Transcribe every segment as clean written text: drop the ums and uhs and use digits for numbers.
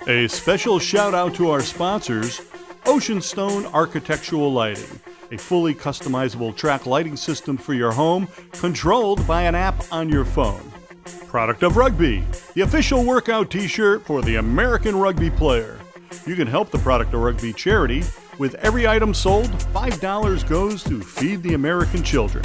A special shout out to our sponsors, Ocean Stone Architectural Lighting, a fully customizable track lighting system for your home, controlled by an app on your phone. Product of Rugby, the official workout t-shirt for the American rugby player. You can help the Product of Rugby charity. With every item sold, $5 goes to feed the American children.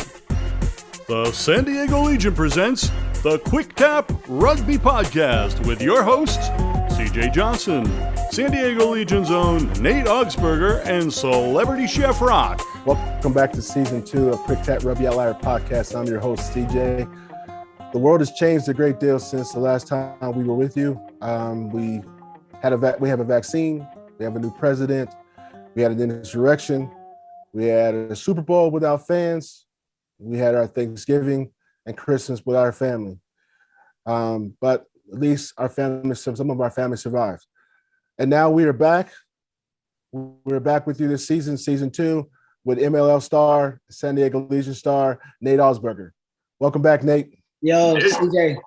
The San Diego Legion presents the Quick Tap Rugby Podcast with your hosts, CJ Johnson, San Diego Legion's own Nate Augspurger, and celebrity chef Rock. Welcome back to season 2 of Quick Tap Rugby Outlier Podcast. I'm your host, CJ. The world has changed a great deal since the last time we were with you. We have a vaccine. We have a new president. We had an insurrection. We had a Super Bowl without fans. We had our Thanksgiving and Christmas with our family. But at least some of our family survived. And now we are back. We're back with you this season, season 2, with MLL star, San Diego Legion star, Nate Augspurger. Welcome back, Nate. Yo, CJ.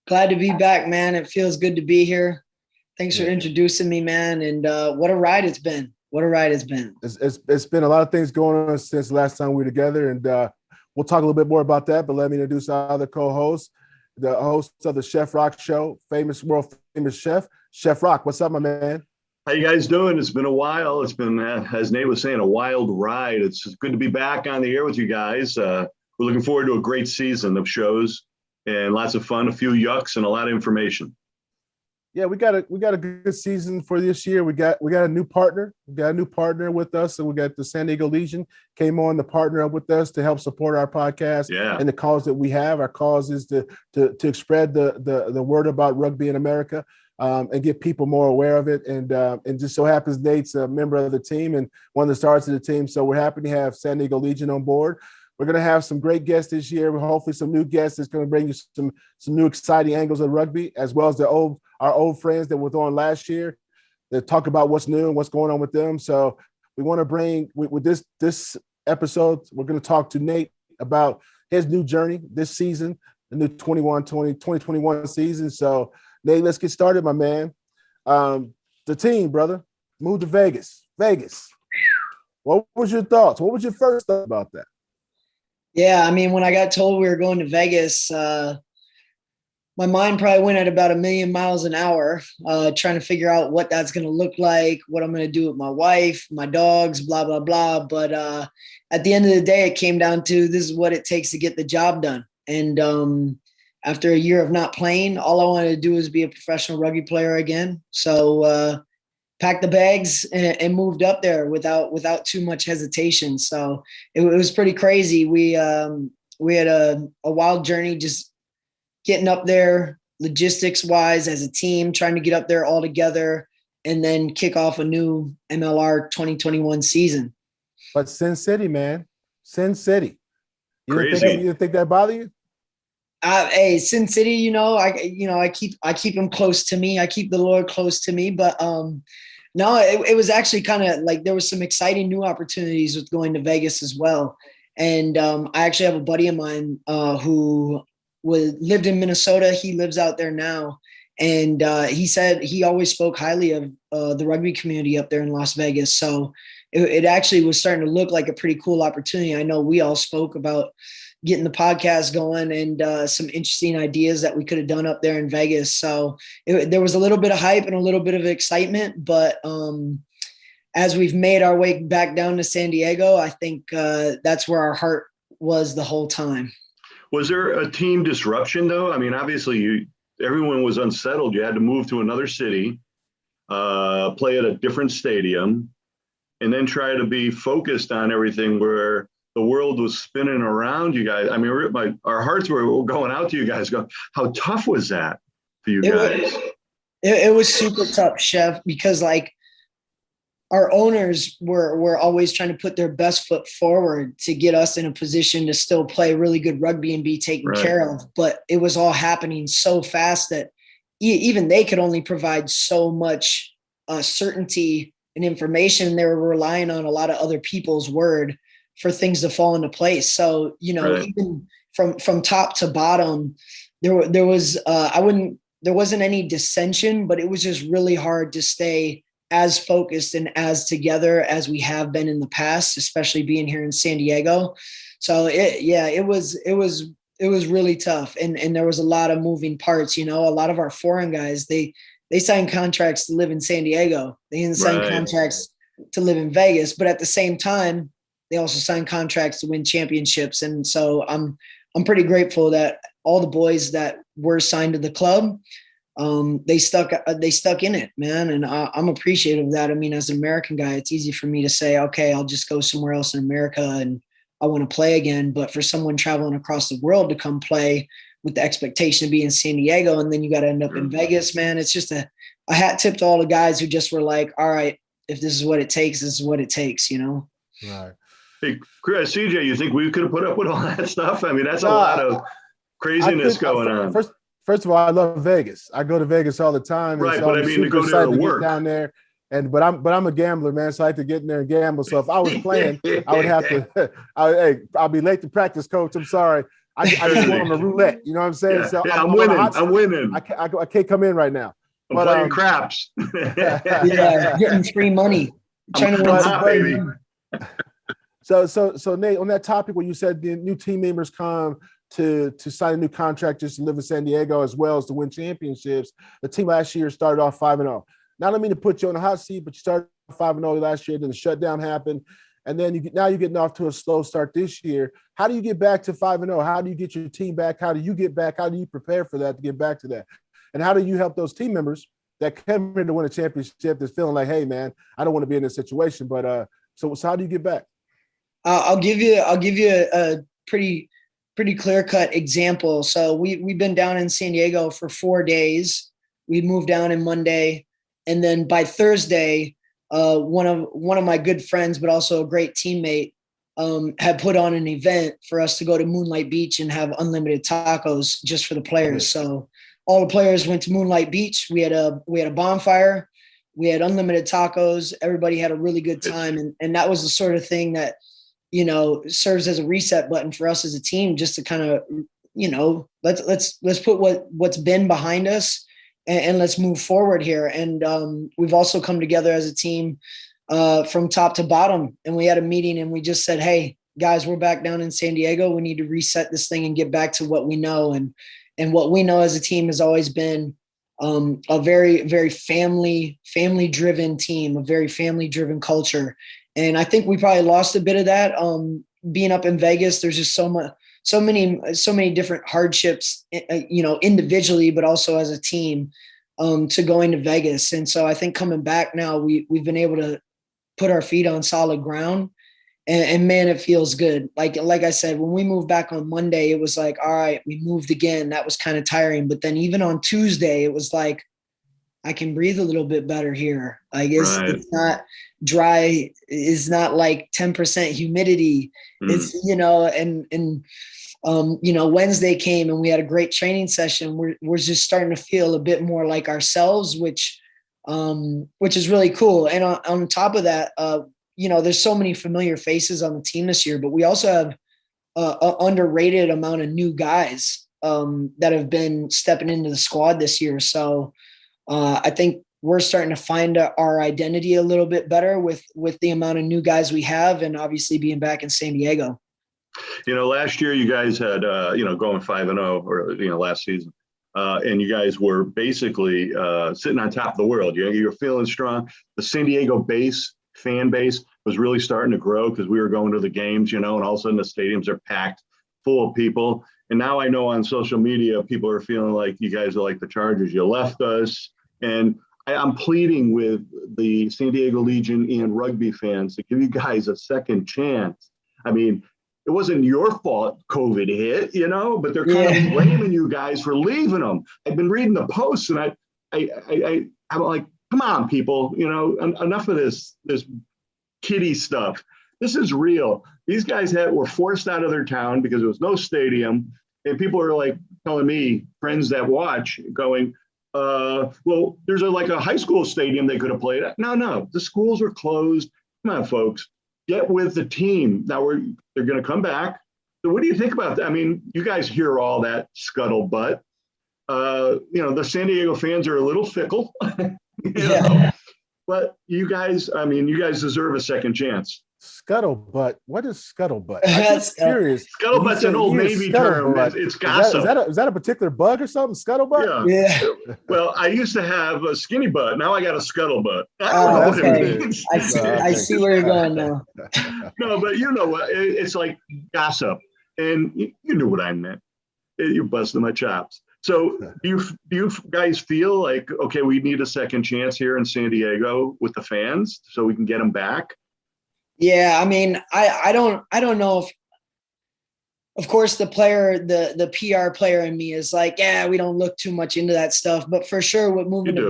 Glad to be back, man. It feels good to be here. Thanks for introducing me, man. And what a ride it's been. It's been a lot of things going on since the last time we were together, and we'll talk a little bit more about that. But let me introduce our other co-host, the host of the Chef Rock Show, world famous chef, Chef Rock. What's up, my man? How you guys doing? It's been a while. It's been, as Nate was saying, a wild ride. It's good to be back on the air with you guys. We're looking forward to a great season of shows and lots of fun, a few yucks, and a lot of information. Yeah, we got a good season for this year. We got a new partner. We got a new partner with us. So we got the San Diego Legion came on to partner up with us to help support our podcast and the cause that we have. Our cause is to spread the word about rugby in America and get people more aware of it. And just so happens Nate's a member of the team and one of the stars of the team. So we're happy to have San Diego Legion on board. We're going to have some great guests this year. Hopefully some new guests that's going to bring you some new exciting angles of rugby, as well as our old friends that were on last year that talk about what's new and what's going on with them. So we want to bring, with this episode, we're going to talk to Nate about his new journey this season, the new 2021 season. So Nate, let's get started, my man. The team, brother, moved to Vegas. What was your thoughts? What was your first thought about that? Yeah, I mean, when I got told we were going to Vegas, my mind probably went at about 1,000,000 miles an hour, trying to figure out what that's going to look like, what I'm going to do with my wife, my dogs, blah, blah, blah. But at the end of the day, it came down to this is what it takes to get the job done. And after a year of not playing, all I wanted to do was be a professional rugby player again. So packed the bags and moved up there without too much hesitation. So it was pretty crazy. We had a wild journey, just getting up there logistics wise as a team, trying to get up there all together and then kick off a new MLR 2021 season. But Sin City, man, Sin City. You didn't think that bothered you? Hey, Sin City, I keep him close to me. I keep the Lord close to me, but no, it was actually kind of like there was some exciting new opportunities with going to Vegas as well. And I actually have a buddy of mine who lived in Minnesota. He lives out there now. And he said he always spoke highly of the rugby community up there in Las Vegas. So it actually was starting to look like a pretty cool opportunity. I know we all spoke about getting the podcast going and some interesting ideas that we could have done up there in Vegas. So there was a little bit of hype and a little bit of excitement, but as we've made our way back down to San Diego, I think that's where our heart was the whole time. Was there a team disruption though? I mean, obviously everyone was unsettled. You had to move to another city, play at a different stadium, and then try to be focused on everything where the world was spinning around you guys. I mean, our hearts were going out to you guys. How tough was that for you guys? It was super tough, Chef, because like our owners were always trying to put their best foot forward to get us in a position to still play really good rugby and be taken care of. But it was all happening so fast that even they could only provide so much certainty and information. They were relying on a lot of other people's word for things to fall into place. So, even from top to bottom, there wasn't any dissension, but it was just really hard to stay as focused and as together as we have been in the past, especially being here in San Diego. So it was really tough. And there was a lot of moving parts, a lot of our foreign guys, they signed contracts to live in San Diego. They didn't sign contracts to live in Vegas, but at the same time, they also signed contracts to win championships. And so I'm pretty grateful that all the boys that were signed to the club, they stuck in it, man. And I'm appreciative of that. I mean, as an American guy, it's easy for me to say, okay, I'll just go somewhere else in America and I want to play again. But for someone traveling across the world to come play with the expectation to be in San Diego, and then you got to end up in Vegas, man, it's just a hat tip to all the guys who just were like, all right, if this is what it takes, this is what it takes, Right. Hey, Chris, CJ, you think we could have put up with all that stuff? I mean, that's a lot of craziness going on. First of all, I love Vegas. I go to Vegas all the time. Right, but I mean, to go there to work. Down there. But I'm a gambler, man. So I like to get in there and gamble. So if I was playing, I would have to. I'll be late to practice, coach. I'm sorry. I just want on the roulette. You know what I'm saying? Yeah, so I'm winning. I'm winning. I can't come in right now. I'm playing craps. Getting free money. Trying to win some baby. So Nate, on that topic where you said the new team members come to sign a new contract just to live in San Diego as well as to win championships, the team last year started off 5-0. Now, I don't mean to put you on the hot seat, but you started 5-0 last year, then the shutdown happened, and then now you're getting off to a slow start this year. How do you get back to 5-0? How do you get your team back? How do you get back? How do you prepare for that to get back to that? And how do you help those team members that come here to win a championship that's feeling like, hey, man, I don't want to be in this situation, but so how do you get back? I'll give you a pretty clear-cut example. So we've been down in San Diego for 4 days. We moved down on Monday, and then by Thursday, one of my good friends, but also a great teammate, had put on an event for us to go to Moonlight Beach and have unlimited tacos just for the players. So all the players went to Moonlight Beach. We had a bonfire. We had unlimited tacos. Everybody had a really good time, and that was the sort of thing that serves as a reset button for us as a team, just to kind of, let's put what's been behind us and let's move forward here. And we've also come together as a team from top to bottom. And we had a meeting and we just said, hey, guys, we're back down in San Diego. We need to reset this thing and get back to what we know. And what we know as a team has always been a very, very family-driven team, a very family-driven culture. And I think we probably lost a bit of that. Being up in Vegas, there's just so many different hardships, individually, but also as a team, to going to Vegas. And so I think coming back now, we've been able to put our feet on solid ground, and man, it feels good. Like I said, when we moved back on Monday, it was like, all right, we moved again. That was kind of tiring. But then even on Tuesday, it was like, I can breathe a little bit better here. I guess It's not dry. It's not like 10% humidity. It's, Wednesday came and we had a great training session. We're just starting to feel a bit more like ourselves, which is really cool. And on top of that, there's so many familiar faces on the team this year, but we also have an underrated amount of new guys that have been stepping into the squad this year. So I think we're starting to find our identity a little bit better with the amount of new guys we have, and obviously being back in San Diego. Last year you guys had, going 5-0 or, last season, and you guys were basically sitting on top of the world. You were feeling strong. The San Diego fan base was really starting to grow because we were going to the games, and all of a sudden the stadiums are packed full of people. And now I know on social media, people are feeling like you guys are like the Chargers. You left us. And I'm pleading with the San Diego Legion and rugby fans to give you guys a second chance. I mean, it wasn't your fault COVID hit, but they're kind of blaming you guys for leaving them. I've been reading the posts and I'm like, come on, people, enough of this kiddie stuff. This is real. These guys were forced out of their town because there was no stadium. And people are like telling me, friends that watch, going, well, there's a high school stadium they could have played at. No, the schools are closed. Come on, folks, get with the team. Now they're going to come back. So what do you think about that? I mean, you guys hear all that scuttlebutt. the San Diego fans are a little fickle, but you guys deserve a second chance. Scuttlebutt. What is scuttlebutt? I'm just curious. Scuttlebutt's an old Navy term. It's gossip. Is that a particular bug or something? Scuttlebutt? Yeah. Well, I used to have a skinny butt. Now I got a scuttlebutt. Okay. I see where you're going now. No, but you know what? It's like gossip. And you knew what I meant. You're busting my chops. So do you guys feel like, okay, we need a second chance here in San Diego with the fans so we can get them back? Yeah, I mean, I don't know if, of course, the PR player in me is like, yeah, we don't look too much into that stuff. But for sure, with moving to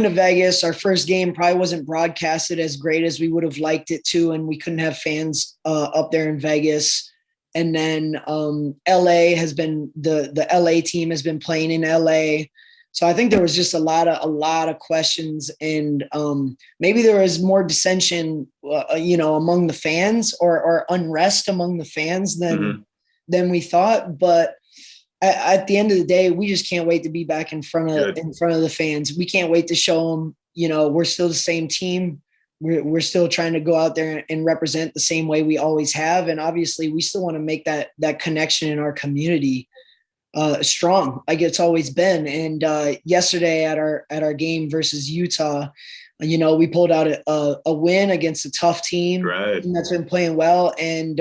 Vegas, our first game probably wasn't broadcasted as great as we would have liked it to, and we couldn't have fans up there in Vegas. And then LA has been the LA team has been playing in LA. So I think there was just a lot of questions, and maybe there was more dissension, among the fans or unrest among the fans than we thought. But at the end of the day, we just can't wait to be back in front of the fans. We can't wait to show them, we're still the same team. We're still trying to go out there and represent the same way we always have, and obviously we still want to make that connection in our community strong, like it's always been. And yesterday at our game versus Utah, we pulled out a win against a tough team, right, that's been playing well, and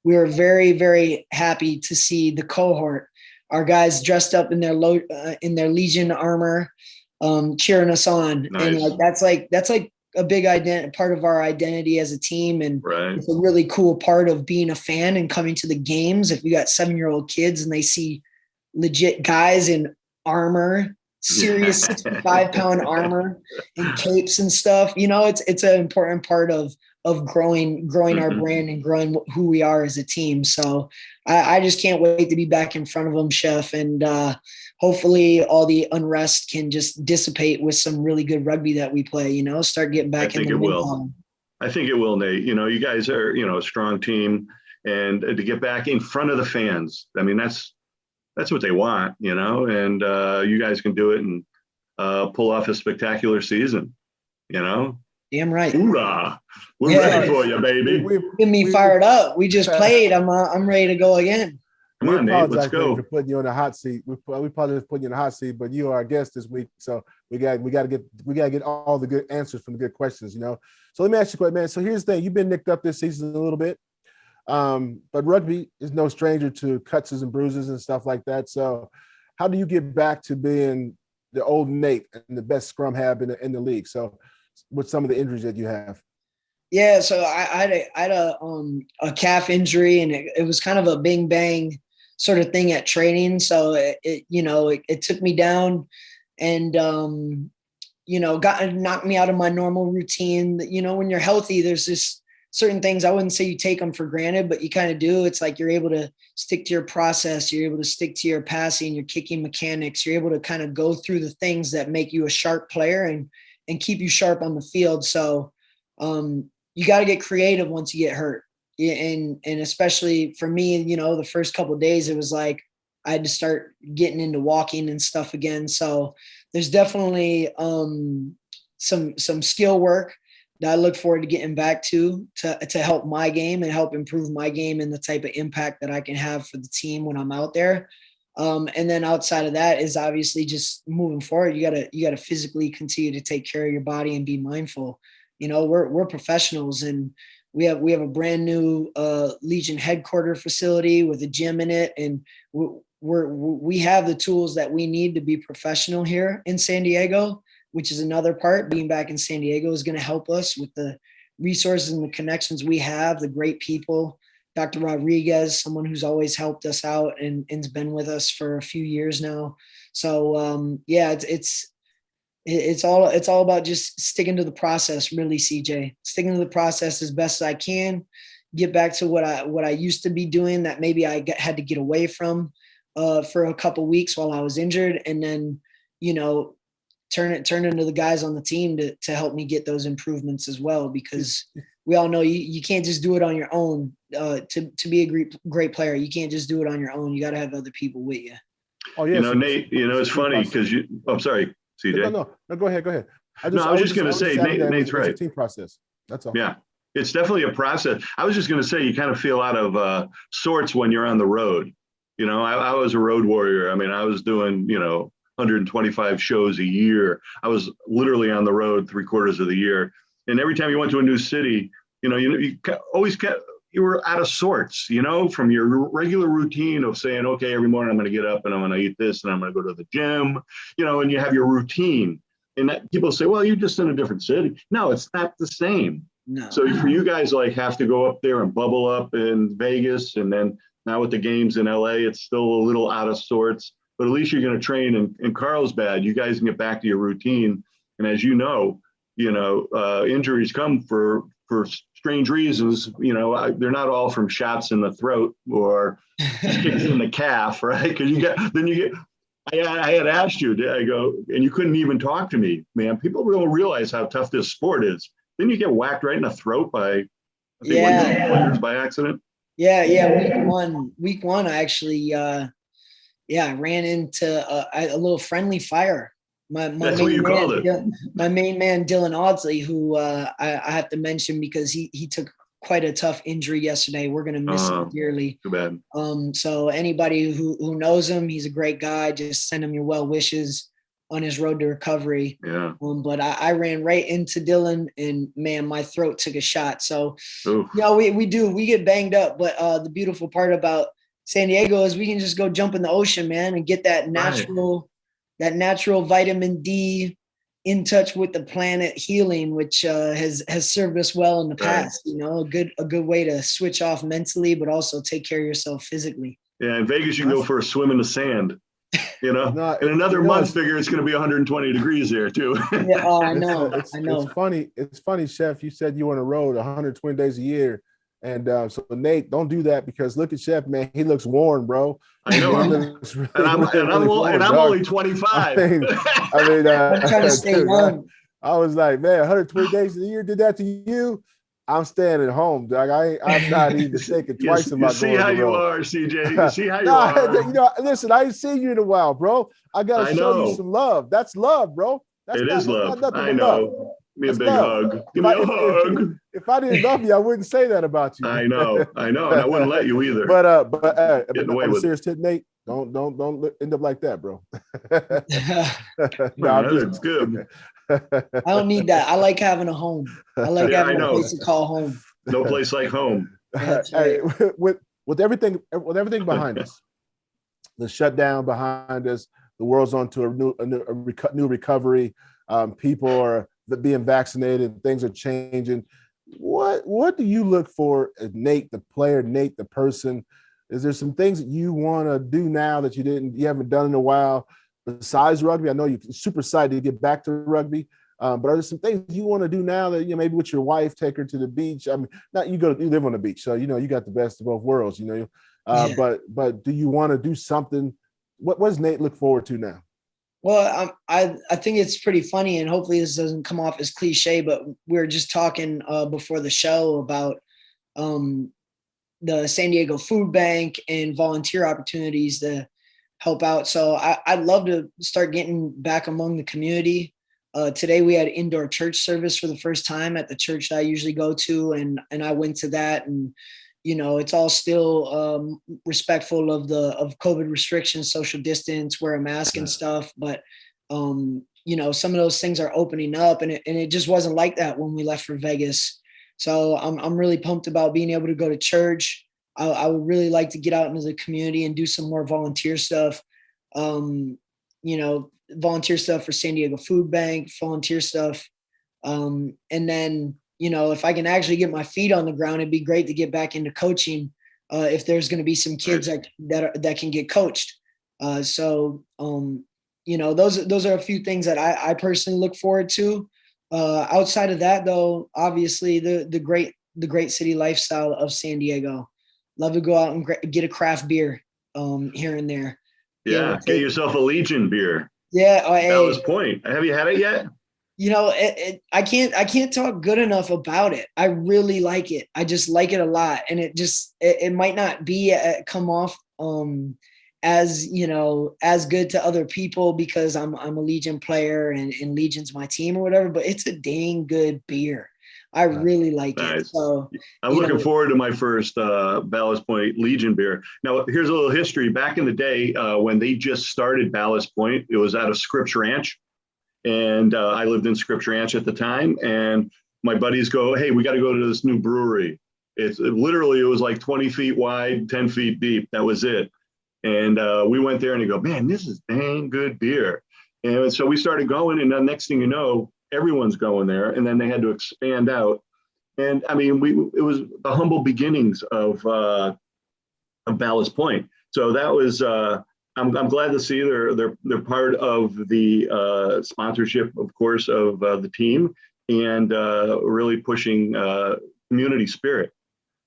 we were very, very happy to see the cohort, our guys dressed up in their Legion armor, cheering us on. Nice. And that's like a big part of our identity as a team. And right. It's a really cool part of being a fan and coming to the games. If you got 7-year-old kids and they see legit guys in armor, serious 65-pound armor and capes and stuff, it's an important part of growing our brand and growing who we are as a team. So I just can't wait to be back in front of them, Chef. And hopefully all the unrest can just dissipate with some really good rugby that we play, start getting back in the will. I think it will, Nate. You guys are, a strong team, and to get back in front of the fans, I mean, that's what they want, and you guys can do it and pull off a spectacular season, Damn right. Hoorah. We're ready for you, baby. Get me fired up. We just played. I'm ready to go again. Come on, Nate. Let's go. For putting you on the hot seat. We probably just putting you in the hot seat, but you are our guest this week, so we got to get all the good answers from the good questions. So let me ask you a question, man. So here's the thing: you've been nicked up this season a little bit, but rugby is no stranger to cuts and bruises and stuff like that. So how do you get back to being the old Nate and the best scrum half in the league? So with some of the injuries that you have. Yeah, so I had a calf injury, and it was kind of a bing bang sort of thing at training. So it took me down, and knocked me out of my normal routine. When you're healthy, there's just certain things, I wouldn't say you take them for granted, but you kind of do. It's like you're able to stick to your process. You're able to stick to your passing, your kicking mechanics. You're able to kind of go through the things that make you a sharp player and keep you sharp on the field. So you got to get creative once you get hurt. And especially for me, the first couple of days, it was like I had to start getting into walking and stuff again. So there's definitely some skill work that I look forward to getting back to help my game and help improve my game and the type of impact that I can have for the team when I'm out there. And then outside of that is obviously just moving forward. You gotta physically continue to take care of your body and be mindful. We're professionals, and we have a brand new Legion headquarter facility with a gym in it, and we have the tools that we need to be professional here in San Diego, which is another part. Being back in San Diego is going to help us with the resources and the connections we have, the great people. Dr. Rodriguez, someone who's always helped us out and has been with us for a few years now. So it's all about just sticking to the process, really, CJ. Sticking to the process as best as I can. Get back to what I used to be doing that maybe I had to get away from for a couple of weeks while I was injured, and then turn into the guys on the team to help me get those improvements as well, because we all know you can't just do it on your own. to be a great player. You can't just do it on your own. You got to have other people with you. Oh yeah, Nate. It's funny because I'm sorry, CJ. No. Go ahead. I was just going to say, Nate's right. It's a team process. That's all. Yeah, it's definitely a process. I was just going to say, you kind of feel out of sorts when you're on the road. I was a road warrior. I mean, I was doing 125 shows a year. I was literally on the road 3/4 of the year, and every time you went to a new city, you always kept. You were out of sorts, from your regular routine of saying, okay, every morning I'm going to get up and I'm going to eat this and I'm going to go to the gym, and you have your routine. And that people say, well, you're just in a different city. No, it's not the same. No. So for you guys, have to go up there and bubble up in Vegas. And then now with the games in LA, it's still a little out of sorts, but at least you're going to train in Carlsbad. You guys can get back to your routine. And as injuries come for strange reasons. They're not all from shots in the throat or kicks in the calf, right? Because I had asked you, I go, and you couldn't even talk to me, man. People don't realize how tough this sport is. Then you get whacked right in the throat by players by accident. Yeah. Week one, I actually, I ran into a little friendly fire. That's what you called it. My main man, Dylan Audsley, who I have to mention because he took quite a tough injury yesterday. We're going to miss him dearly. Too bad. So anybody who knows him, he's a great guy. Just send him your well wishes on his road to recovery. Yeah. But I ran right into Dylan, and man, my throat took a shot. So, Oof. we get banged up. But the beautiful part about San Diego is we can just go jump in the ocean, man, and get that natural. That natural vitamin D in touch with the planet healing, which has served us well in the past. Right. A good way to switch off mentally, but also take care of yourself physically. Yeah, in Vegas, you can go for a swim in the sand. In another month, figure it's going to be 120 degrees there too. Yeah, I know. It's funny. It's funny, Chef. You said you were on the road 120 days a year. And so Nate, don't do that because look at Chef, man. He looks worn, bro. I know. I'm only 25. I'm trying to stay young. I was like, man, 120 days a year did that to you. I'm staying at home, dog. I'm not even thinking twice about going. You see how you are, CJ. You see how you are. Listen, I ain't seen you in a while, bro. I gotta show you some love. That's love, bro. It is love. I know. Give me a big hug. Give me a hug. If I didn't love you, I wouldn't say that about you. I know, and I wouldn't let you either. But I'm a serious tip, Nate. Don't end up like that, bro. That's good. I don't need that. I like having a home. I like having a place to call home. No place like home. Hey, with everything behind us, the shutdown behind us, the world's onto a new recovery. People are being vaccinated. Things are changing. What do you look for as Nate, the player, Nate, the person? Is there some things that you want to do now that you haven't done in a while besides rugby? I know you're super excited to get back to rugby, but are there some things you want to do now that maybe with your wife, take her to the beach? I mean, you live on the beach, so you got the best of both worlds. But do you want to do something? What does Nate look forward to now? Well, I think it's pretty funny, and hopefully this doesn't come off as cliche, but we were just talking before the show about the San Diego Food Bank and volunteer opportunities to help out. So I'd love to start getting back among the community. Today we had indoor church service for the first time at the church that I usually go to, and I went to that, and it's all still respectful of COVID restrictions, social distance, wear a mask and stuff. But, some of those things are opening up, and it just wasn't like that when we left for Vegas. So I'm really pumped about being able to go to church. I would really like to get out into the community and do some more volunteer stuff. Volunteer stuff for San Diego Food Bank, volunteer stuff. And then, if I can actually get my feet on the ground, it'd be great to get back into coaching. If there's going to be some kids that can get coached. Those are a few things that I personally look forward to. Outside of that, though, obviously the great city lifestyle of San Diego. Love to go out and get a craft beer here and there. Yeah, get yourself a Legion beer. Yeah, Ballast Point. Have you had it yet? I can't talk good enough about it. I really like it. I just like it a lot. And it might not be come off as good to other people because I'm a Legion player and Legion's my team or whatever, but it's a dang good beer. I really like it. So I'm looking forward to my first Ballast Point Legion beer. Now, here's a little history. Back in the day when they just started Ballast Point, it was out of Scripps Ranch. And I lived in Scripps Ranch at the time. And my buddies go, hey, we got to go to this new brewery. It was like 20 feet wide, 10 feet deep. That was it. And we went there and you go, man, this is dang good beer. And so we started going. And the next thing you know, everyone's going there, and then they had to expand out. And I mean, it was the humble beginnings of Ballast Point. So that was I'm glad to see they're part of the sponsorship, of course, of the team, and really pushing community spirit.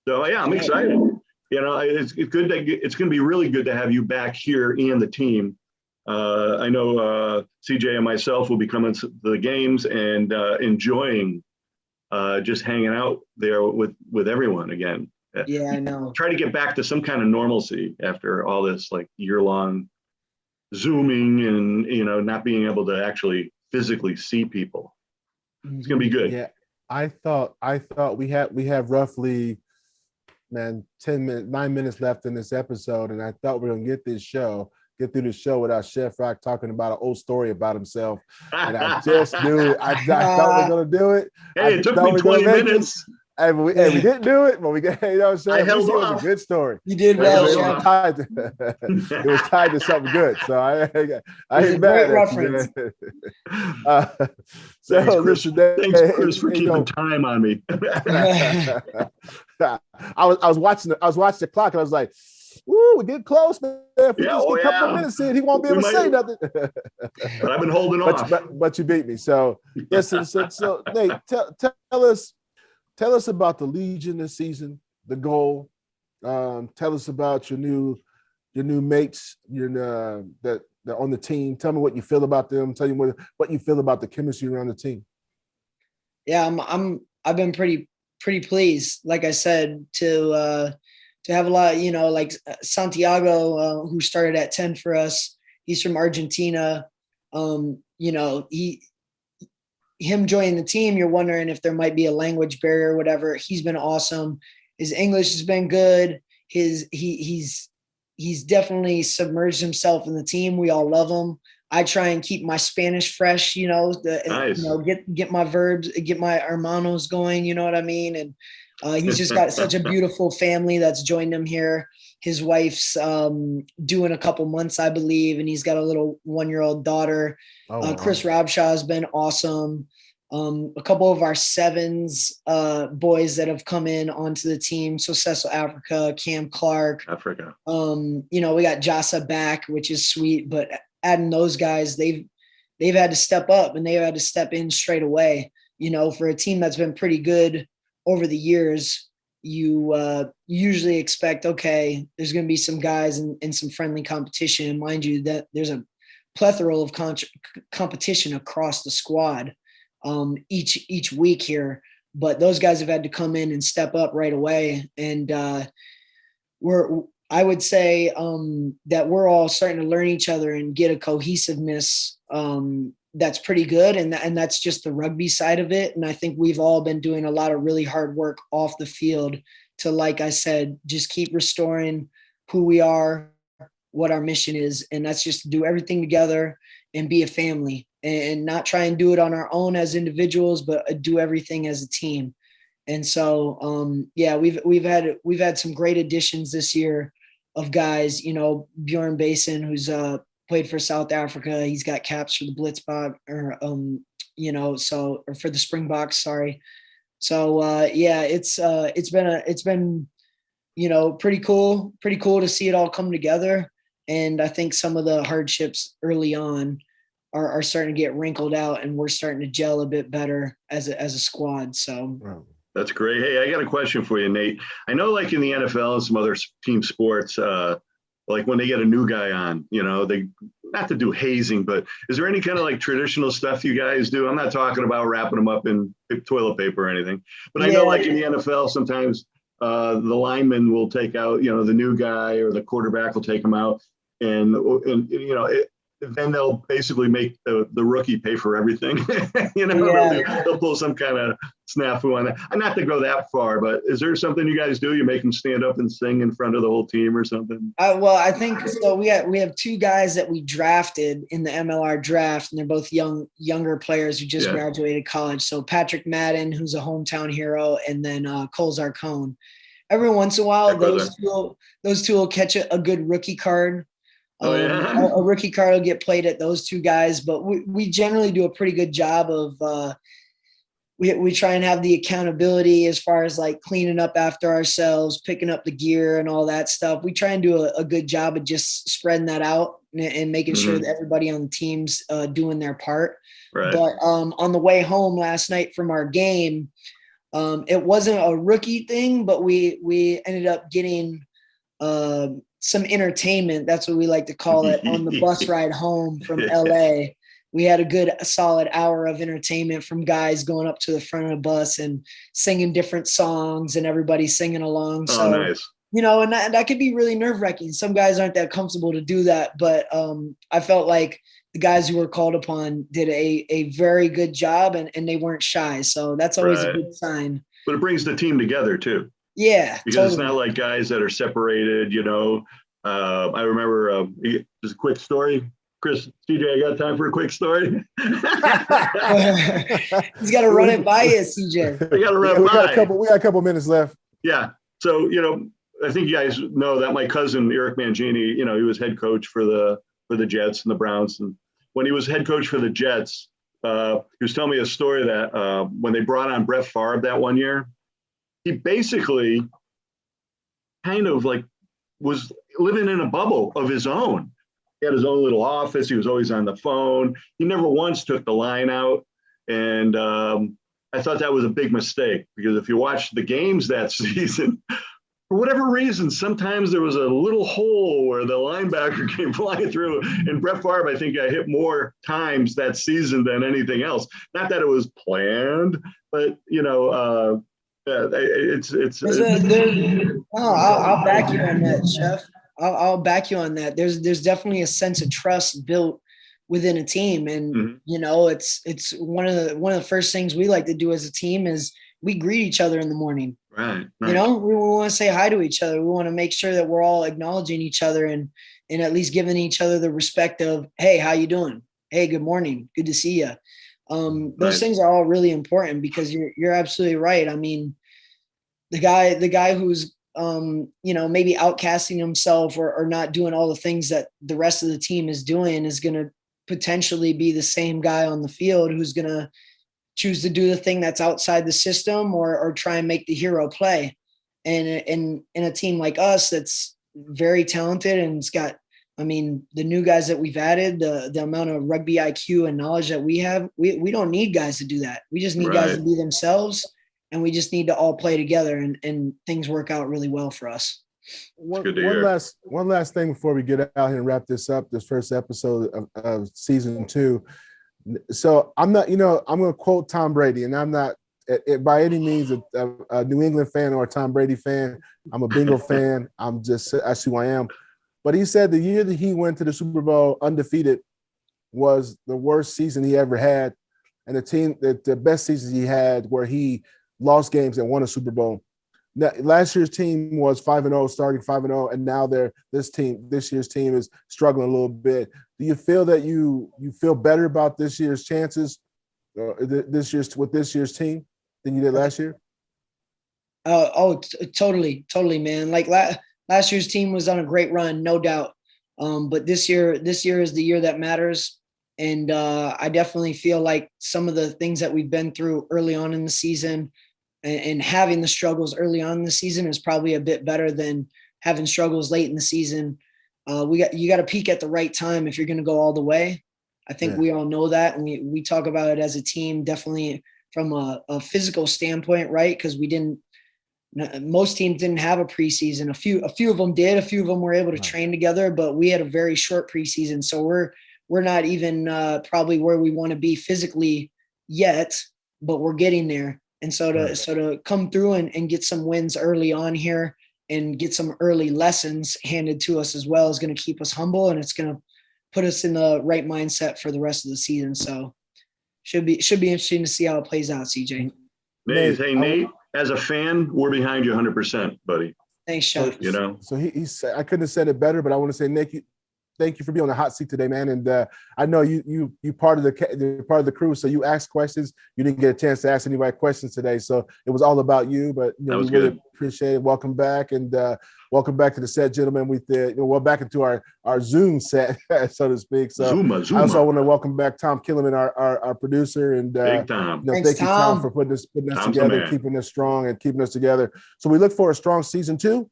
So yeah, I'm excited. It's good. It's going to be really good to have you back here and the team. I know CJ and myself will be coming to the games and enjoying just hanging out there with everyone again. Yeah, I know. Try to get back to some kind of normalcy after all this like year-long Zooming and not being able to actually physically see people. It's gonna be good. Yeah, I thought we have roughly 9 minutes left in this episode, and I thought we were gonna get through the show without Chef Rock talking about an old story about himself. And I just knew it. I thought we were going to do it. Hey, it took me 20 minutes. And we didn't do it, but we got, what I'm saying? It was a good story. You did well. It was tied to something good. So I ain't mad at you. Thanks, Chris, for keeping time on me. I was watching the clock and I was like, "Woo, we get close, man. If we just get a couple of minutes in, he won't be able to say nothing." But I've been holding off. But you beat me. So listen. So Nate, tell us about the Legion this season, the goal. Tell us about your new mates, that on the team. Tell me what you feel about them. Tell me what you feel about the chemistry around the team. Yeah, I've been pretty pleased. Like I said, to have a lot, like Santiago, who started at 10 for us. He's from Argentina. Him joining the team, you're wondering if there might be a language barrier or whatever. He's been awesome. His English has been good. He's definitely submerged himself in the team. We all love him. I try and keep my Spanish fresh, nice. Get my verbs, get my hermanos going, you know what I mean? And he's just got such a beautiful family that's joined him here. His wife's doing a couple months, I believe, and he's got a little 1-year-old daughter. Oh, wow. Chris Robshaw has been awesome. A couple of our sevens boys that have come in onto the team. So Cecil Africa, Cam Clark. Africa. We got Jasa back, which is sweet, but adding those guys, they've had to step up and they've had to step in straight away. For a team that's been pretty good over the years, you usually expect, okay, there's going to be some guys in some friendly competition. Mind you, that there's a plethora of competition across the squad each week here, but those guys have had to come in and step up right away. And I would say that we're all starting to learn each other and get a cohesiveness that's pretty good. And that's just the rugby side of it. And I think we've all been doing a lot of really hard work off the field to, like I said, just keep restoring who we are, what our mission is. And that's just to do everything together and be a family and not try and do it on our own as individuals, but do everything as a team. And so, we've had some great additions this year of guys, Bjorn Basin, who's played for South Africa. He's got caps for the Blitzbok or for the Springboks, sorry. So it's been pretty cool to see it all come together. And I think some of the hardships early on are starting to get wrinkled out, and we're starting to gel a bit better as a squad. So that's great. Hey, I got a question for you, Nate. I know, like in the NFL and some other team sports, like when they get a new guy on, they not to do hazing, but is there any kind of like traditional stuff you guys do? I'm not talking about wrapping them up in toilet paper or anything, but I know like in the NFL, sometimes the lineman will take out, the new guy, or the quarterback will take him out, and then they'll basically make the rookie pay for everything. They'll pull some kind of snafu on that. And not to go that far, but is there something you guys do? You make them stand up and sing in front of the whole team or something? Well, I think so. We have two guys that we drafted in the MLR draft, and they're both younger players who just graduated college. So Patrick Madden, who's a hometown hero, and then Cole Zarcone. Every once in a while, those two will catch a good rookie card. A rookie card will get played at those two guys, but we generally do a pretty good job of we try and have the accountability as far as like cleaning up after ourselves, picking up the gear and all that stuff. We try and do a good job of just spreading that out and making sure that everybody on the team's doing their part. Right. But on the way home last night from our game, it wasn't a rookie thing, but we ended up getting some entertainment. That's what we like to call it on the bus ride home from LA. We had a solid hour of entertainment from guys going up to the front of the bus and singing different songs and everybody singing along. So, nice. And that could be really nerve wracking. Some guys aren't that comfortable to do that, but I felt like the guys who were called upon did a very good job and they weren't shy. So that's always a good sign. But it brings the team together too. Yeah, because it's not like guys that are separated, I remember just a quick story. Chris, CJ, I got time for a quick story? He's got to run it by you, CJ. I got to run it by. We got a couple minutes left. Yeah. So, I think you guys know that my cousin, Eric Mangini, he was head coach for the Jets and the Browns. And when he was head coach for the Jets, he was telling me a story that when they brought on Brett Favre that one year, he basically kind of like was living in a bubble of his own. He had his own little office. He was always on the phone. He never once took the line out. And I thought that was a big mistake, because if you watch the games that season, for whatever reason, sometimes there was a little hole where the linebacker came flying through. And Brett Favre, I think, got hit more times that season than anything else. Not that it was planned, but, I'll back you on that, Chef. I'll back you on that. There's definitely a sense of trust built within a team, and it's one of the first things we like to do as a team is we greet each other in the morning. Right. We want to say hi to each other. We want to make sure that we're all acknowledging each other and at least giving each other the respect of, hey, how you doing? Hey, good morning. Good to see you. Those things are all really important, because you're absolutely right. I mean, the guy who's maybe outcasting himself or not doing all the things that the rest of the team is doing is going to potentially be the same guy on the field who's going to choose to do the thing that's outside the system or try and make the hero play. And in a team like us, that's very talented, and it's got, the new guys that we've added, the amount of rugby IQ and knowledge that we have, we don't need guys to do that. We just need guys to be themselves, and we just need to all play together and things work out really well for us. One last thing before we get out here and wrap this up, this first episode of season 2. So I'm not, I'm going to quote Tom Brady, and I'm not by any means a New England fan or a Tom Brady fan. I'm a Bengal fan. That's who I am. But he said the year that he went to the Super Bowl undefeated was the worst season he ever had. And the best season he had where he lost games and won a Super Bowl. Now, last year's team was 5-0, starting 5-0, and now this year's team is struggling a little bit. Do you feel that you feel better about this year's chances, with this year's team than you did last year? Totally, man. Like last year's team was on a great run, no doubt. But this year is the year that matters. And I definitely feel like some of the things that we've been through early on in the season and having the struggles early on in the season is probably a bit better than having struggles late in the season. You got to peak at the right time if you're going to go all the way. I think we all know that. And we talk about it as a team, definitely from a physical standpoint, right? Because we didn't Most teams didn't have a preseason. A few of them did. A few of them were able to train together, but we had a very short preseason. So we're not even probably where we want to be physically yet, but we're getting there. And so to come through and get some wins early on here and get some early lessons handed to us as well is going to keep us humble, and it's going to put us in the right mindset for the rest of the season. So should be interesting to see how it plays out, CJ. Nate, as a fan, we're behind you 100%, buddy. Thanks, Chef. So he said, I couldn't have said it better, but I want to say, Nick, thank you for being on the hot seat today, man. And I know you part of the crew, so you asked questions. You didn't get a chance to ask anybody questions today, so it was all about you. But we really appreciate it. Welcome back, and welcome back to the set, gentlemen. We're back into our Zoom set, so to speak. So Zuma. I also want to welcome back Tom Killiman, our producer, and Big Tom. Thanks, thank you, Tom, for putting us together, keeping us strong, and keeping us together. So we look for a strong season 2.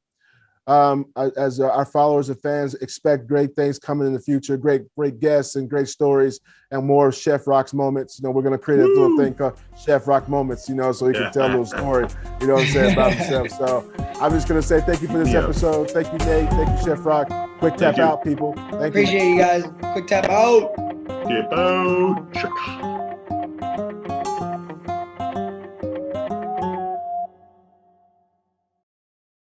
As our followers and fans expect great things coming in the future, great guests and great stories and more Chef Rock's moments. We're going to create a little thing called Chef Rock Moments, so he can tell a little story, about himself. So I'm just going to say thank you for this episode. Thank you, Nate. Thank you, Chef Rock. Quick tap out, people. Thank you. Appreciate you guys. Quick tap out. Tap out.